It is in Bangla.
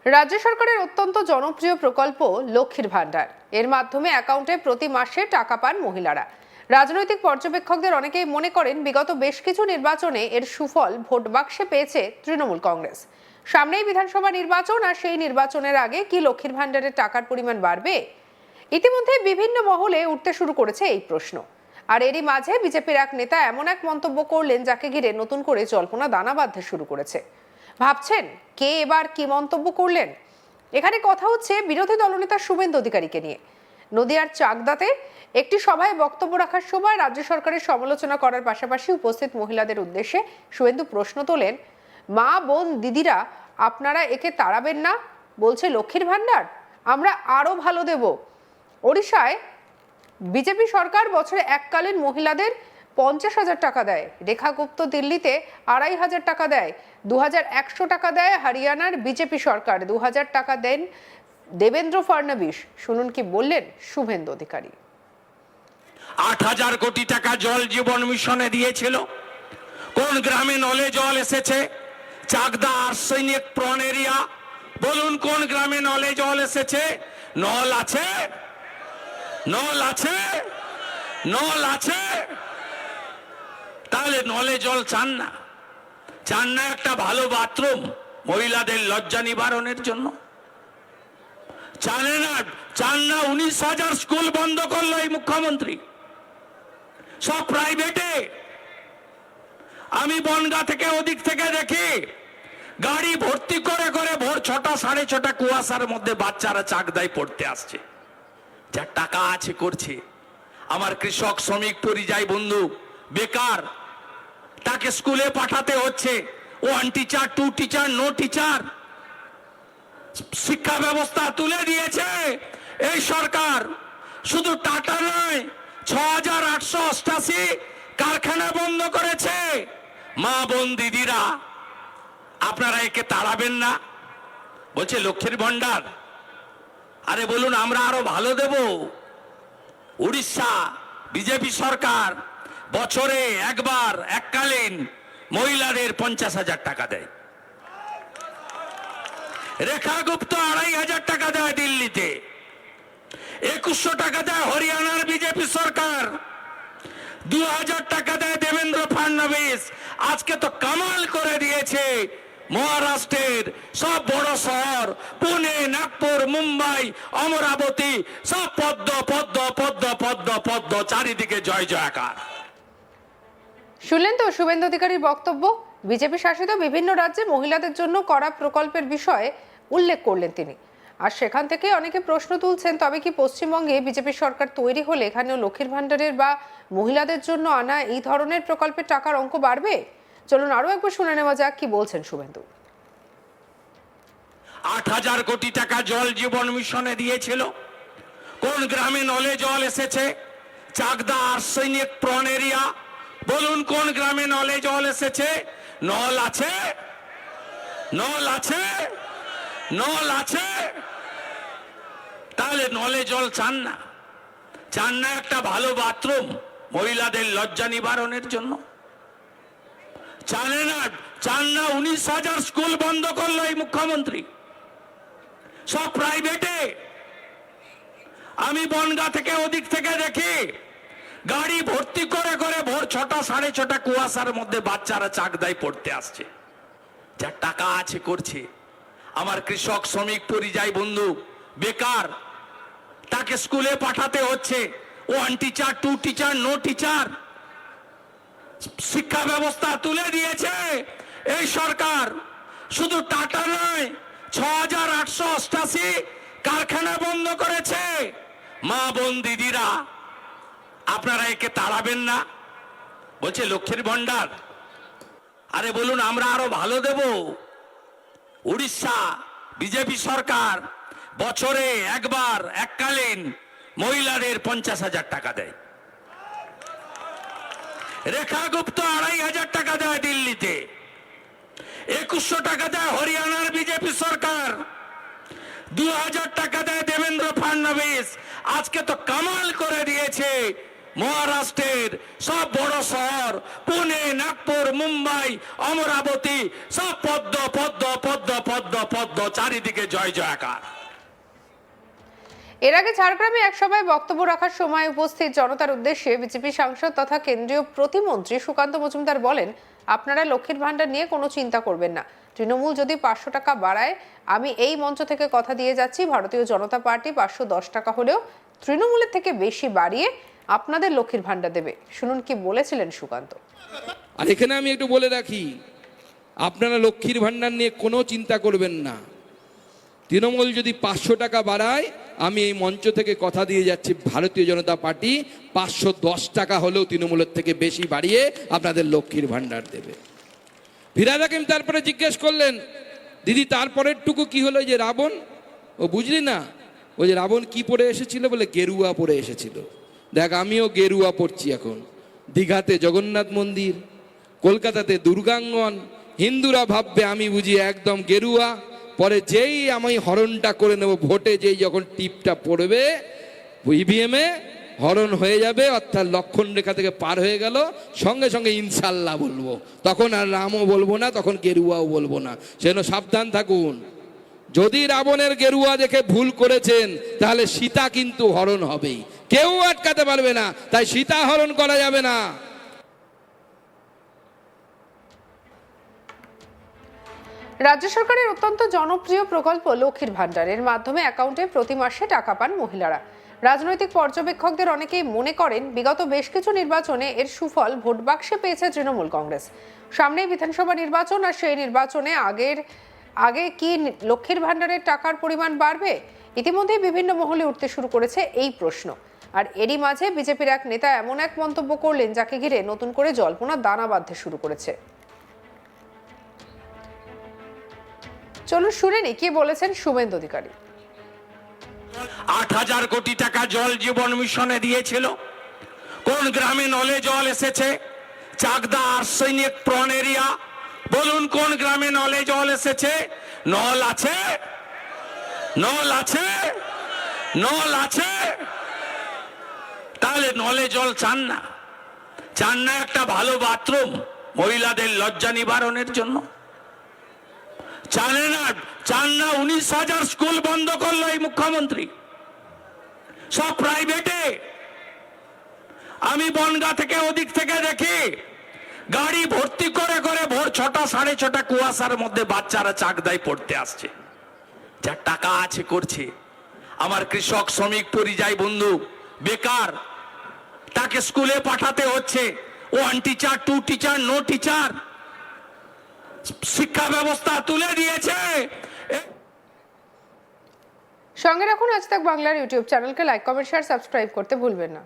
রাজ্য সরকারের অত্যন্ত জনপ্রিয় প্রকল্প লক্ষ্মীর ভান্ডার। এর মাধ্যমে অ্যাকাউন্টে প্রতি মাসে টাকা পান মহিলারা। রাজনৈতিক পর্যবেক্ষকদের অনেকেই মনে করেন বিগত বেশ কিছু নির্বাচনে এর সুফল ভোট বাক্সে পেয়েছে তৃণমূল কংগ্রেস। সামনেই বিধানসভা নির্বাচন, আর সেই নির্বাচনের আগে কি লক্ষ্মীর ভান্ডারের টাকার পরিমাণ বাড়বে? ইতিমধ্যে বিভিন্ন মহলে উঠতে শুরু করেছে এই প্রশ্ন। আর এরই মাঝে বিজেপির এক নেতা এমন এক মন্তব্য করলেন যাকে ঘিরে নতুন করে জল্পনা দানা বাঁধতে শুরু করেছে। ভাবছেন কে এবার কি মন্তব্য করলেন? এখানে কথা হচ্ছে বিরোধী দলনেতা শুভেন্দু অধিকারীকে নিয়ে। নদিয়ার চাকদাতে একটি সভায় বক্তব্য রাখার সময় রাজ্য সরকারের সমালোচনা করার পাশাপাশি উপস্থিত মহিলাদের উদ্দেশ্যে শুভেন্দু প্রশ্ন তোলেন, মা বোন দিদিরা আপনারা একে তাড়াবেন না? বলছে লক্ষ্মীর ভান্ডার আমরা আরো ভালো দেব। ওড়িশায় বিজেপি সরকার বছরে এককালীন মহিলাদের 50,000 টাকা দেয়। রেখা গুপ্ত দিল্লিতে 2,500 টাকা দেয়। 2,100 টাকা দেয় হরিয়ানার বিজেপি সরকার। 2,000 টাকা দেন দেবেন্দ্র ফডনবিস। শুনুন কি বললেন শুভেন্দু অধিকারী। 8,000 কোটি টাকা জল জীবন মিশনে দিয়েছিল। কোন গ্রামে নলে জল এসেছে? Chakdah arsenic prone area. বলুন কোন গ্রামে নলে জল এসেছে? নল আছে? নল আছে? নল আছে? তাহলে নলে জল চান না? চান না একটা ভালো বাথরুম মহিলাদের লজ্জা নিবারণের জন্য? চান না? 19,000 স্কুল বন্ধ করলো এই মুখ্যমন্ত্রী, সব প্রাইভেটে। আমি বনগা থেকে ওদিক থেকে দেখি গাড়ি ভর্তি করে করে ভোর 6টা 6:30 কুয়াশার মধ্যে বাচ্চারা চাকদায় পড়তে আসছে। যার টাকা আছে করছে। আমার কৃষক শ্রমিক পরিযায়ী বন্ধু বেকার, তাকে স্কুলে পাঠাতে হচ্ছে। 1 টিচার 2 টিচার নো টিচার। শিক্ষা ব্যবস্থা তুলে দিয়েছে এই সরকার। শুধু টাটা নয়, 6,888 কারখানা বন্ধ করেছে। মা বোন দিদিরা আপনারা একে তাড়াবেন না? বলছে লক্ষ্মীর ভান্ডার। আরে বলুন আমরা আরো ভালো দেব। উড়িষ্যা বিজেপি সরকার বছরে একবার এককালীন মহিলাদের 50,000 টাকা দেয়। রেখা গুপ্ত 2,500 টাকা দেয় দিল্লিতে। 2,100 টাকা দেয় হরিয়ানার বিজেপি সরকার। 2,000 টাকা দেয় দেবেন্দ্র ফডনবিস। আজকে তো কামাল করে দিয়েছে মহারাষ্ট্রের সব বড় শহর, পুনে, নাগপুর, মুম্বাই, অমরাবতী, সব পদ্ম পদ্ম পদ্ম পদ্ম পদ্ম, চারিদিকে জয় জয়কার। শুনলেন তো শুভেন্দু অধিকারীর বক্তব্য। বিজেপি শাসিত বিভিন্ন রাজ্যে মহিলাদের জন্য করা প্রকল্পের বিষয়ে উল্লেখ করলেন তিনি। আর সেখান থেকে অনেকে প্রশ্ন তুলছেন, তবে কি পশ্চিমবঙ্গে বিজেপি সরকার তৈরি হলে এখানেও লক্ষ্মীর ভান্ডারের বা মহিলাদের জন্য আনা এই ধরনের প্রকল্পের টাকার অঙ্ক বাড়বে? চলুন আরো একবার শুনে নেওয়া যাক কি বলছেন শুভেন্দু। 8,000 কোটি টাকা জল জীবন মিশনে দিয়েছিল। কোন গ্রামে নলে জল এসেছে? Chakdah arsenic prone area. বলুন কোন গ্রামে নলে জল এসেছে? নল আছে? নল আছে? নল আছে? তাহলে নলে জল চান না? চান না একটা ভালো বাথরুম মহিলাদের লজ্জা নিবারণের জন্য? চান না? 19,000 স্কুল বন্ধ করলো এই মুখ্যমন্ত্রী, সব প্রাইভেটে। আমি বনগা থেকে ওদিক থেকে দেখি গাড়ি ভর্তি করে করে ভোর 6টা 6:30 কুয়াশার মধ্যে বাচ্চারা চাকদায় পড়তে আসছে। যার টাকা আছে করছে। আমার কৃষক শ্রমিক পরিযায়ী বন্ধু বেকার, তাকে স্কুলে পাঠাতে হচ্ছে। 1 টিচার 2 টিচার নো টিচার। শিক্ষা ব্যবস্থা তুলে দিয়েছে এই সরকার। শুধু টাটা নয়, 6,888 কারখানা বন্ধ করেছে। মা বোন দিদিরা আপনারা একে তাড়াবেন না? বলছে লক্ষ্মীর ভান্ডার। আরে বলুন আমরা আরো ভালো দেব। উড়িষ্যা বিজেপি সরকার বছরে একবার এককালীন মহিলাদের 50,000 টাকা দেয়। রেখা গুপ্ত 2,500 টাকা দেয় দিল্লিতে। 2,100 টাকা দেয় হরিয়ানার বিজেপি সরকার। 2,000 টাকা দেয় দেবেন্দ্র ফডনবিস। আজকে তো কামাল করে দিয়েছে মহারাষ্ট্রের সব বড় শহর পুনে, নাগপুর, মুম্বাই, অমরাবতী সব পদ্ম পদ্ম পদ্ম পদ্ম পদ্ম, চারিদিকে জয় জয়কার। এর আগে ঝাড়গ্রামে এক সভায় বক্তব্য রাখার সময় উপস্থিত জনতার উদ্দেশ্যে বিজেপি সাংসদ তথা কেন্দ্রীয় প্রতিমন্ত্রী সুকান্ত মজুমদার বলেন, আপনারা লক্ষ্মীর ভান্ডার নিয়ে কোনো চিন্তা করবেন না। তৃণমূল যদি 500 টাকা বাড়ায়, আমি এই মঞ্চ থেকে কথা দিয়ে যাচ্ছি, ভারতীয় জনতা পার্টি 510 টাকা হলেও তৃণমূলের থেকে বেশি বাড়িয়ে আপনাদের লক্ষ্মীর ভান্ডার দেবে। শুনুন কি বলেছিলেন সুকান্ত। আর এখানে আমি একটু বলে রাখি, আপনারা লক্ষ্মীর ভান্ডার নিয়ে কোনো চিন্তা করবেন না। তৃণমূল যদি 500 টাকা বাড়ায়, আমি এই মঞ্চ থেকে কথা দিয়ে যাচ্ছি, ভারতীয় জনতা পার্টি 510 টাকা হলেও তৃণমূলের থেকে বেশি বাড়িয়ে আপনাদের লক্ষ্মীর ভান্ডার দেবে। ফিরাদ হাকিম তারপরে জিজ্ঞেস করলেন, দিদি তারপরের টুকু কি হলো? যে রাবণ, ও বুঝলি না? ওই যে রাবণ কি পরে এসেছিল? বলে গেরুয়া পরে এসেছিল। দেখ, আমিও গেরুয়া পরছি এখন। দীঘাতে জগন্নাথ মন্দির, কলকাতাতে দুর্গাঙ্গন, হিন্দুরা ভাববে আমি বুঝি একদম গেরুয়া। পরে যেই আমি হরণটা করে নেব, ভোটে যেই যখন টিপটা পড়বে ইভিএম এ হরণ হয়ে যাবে, অর্থাৎ লক্ষণ রেখা থেকে পার হয়ে গেল, সঙ্গে সঙ্গে ইনশাল্লাহ বলবো। তখন আর রামও বলবো না, তখন গেরুয়াও বলবো না। সেজন্য সাবধান থাকুন। যদি রাবণের গেরুয়া দেখে ভুল করেছেন, তাহলে সীতা কিন্তু হরণ হবেই, কেউ আটকাতে পারবে না। তাই সীতা হরণ করা যাবে না। রাজ্য সরকারের অত্যন্ত জনপ্রিয় প্রকল্প লক্ষ্মীর ভান্ডারের মাধ্যমে অ্যাকাউন্টে প্রতি মাসে টাকা পান মহিলারা। রাজনৈতিক পর্যবেক্ষকদের অনেকেই মনে করেন, বিগত বেশ কিছু নির্বাচনে এর সুফল ভোট বাক্সে পেয়েছে তৃণমূল কংগ্রেস। সামনেই বিধানসভা নির্বাচন, আর সেই নির্বাচনে আগে কি লক্ষ্মীর ভান্ডারের টাকার পরিমাণ বাড়বে? ইতিমধ্যেই বিভিন্ন মহলে উঠতে শুরু করেছে এই প্রশ্ন। আর এরই মাঝে বিজেপির এক নেতা এমন এক মন্তব্য করলেন, যাকে ঘিরে নতুন করে জল্পনা দানা বাঁধতে শুরু করেছে। চলুন শুনে নি কি বলেছেন শুভেন্দু অধিকারী। 8,000 কোটি টাকা জল জীবন মিশনে দিয়েছিল। কোন গ্রামে নলে জল এসেছে? Chakdah arsenic prone area. বলুন কোন গ্রামে নলে জল এসেছে? নল আছে? নল আছে? নল আছে? তাহলে নলে জল চান না? চান না একটা ভালো বাথরুম মহিলাদের লজ্জা নিবারণের জন্য? চান না? 19,000 স্কুল বন্ধ করলো এই মুখ্যমন্ত্রী, সব প্রাইভেটে। আমি বনগা থেকে ওদিক থেকে দেখি গাড়ি ভর্তি করে করে ভোর 6টা 6:30 কুয়াশার মধ্যে বাচ্চারা চাকদায় পড়তে আসছে। যার টাকা আছে করছে। আমার কৃষক শ্রমিক পরিযায়ী বন্ধু বেকার, তাকে স্কুলে পাঠাতে হচ্ছে। 1 টিচার 2 টিচার নো টিচার। শিক্ষা ব্যবস্থা তুলে দিয়েছে। সঙ্গে রাখুন আজ তাক বাংলার ইউটিউব চ্যানেলকে, লাইক, কমেন্ট, শেয়ার, সাবস্ক্রাইব করতে ভুলবেন না।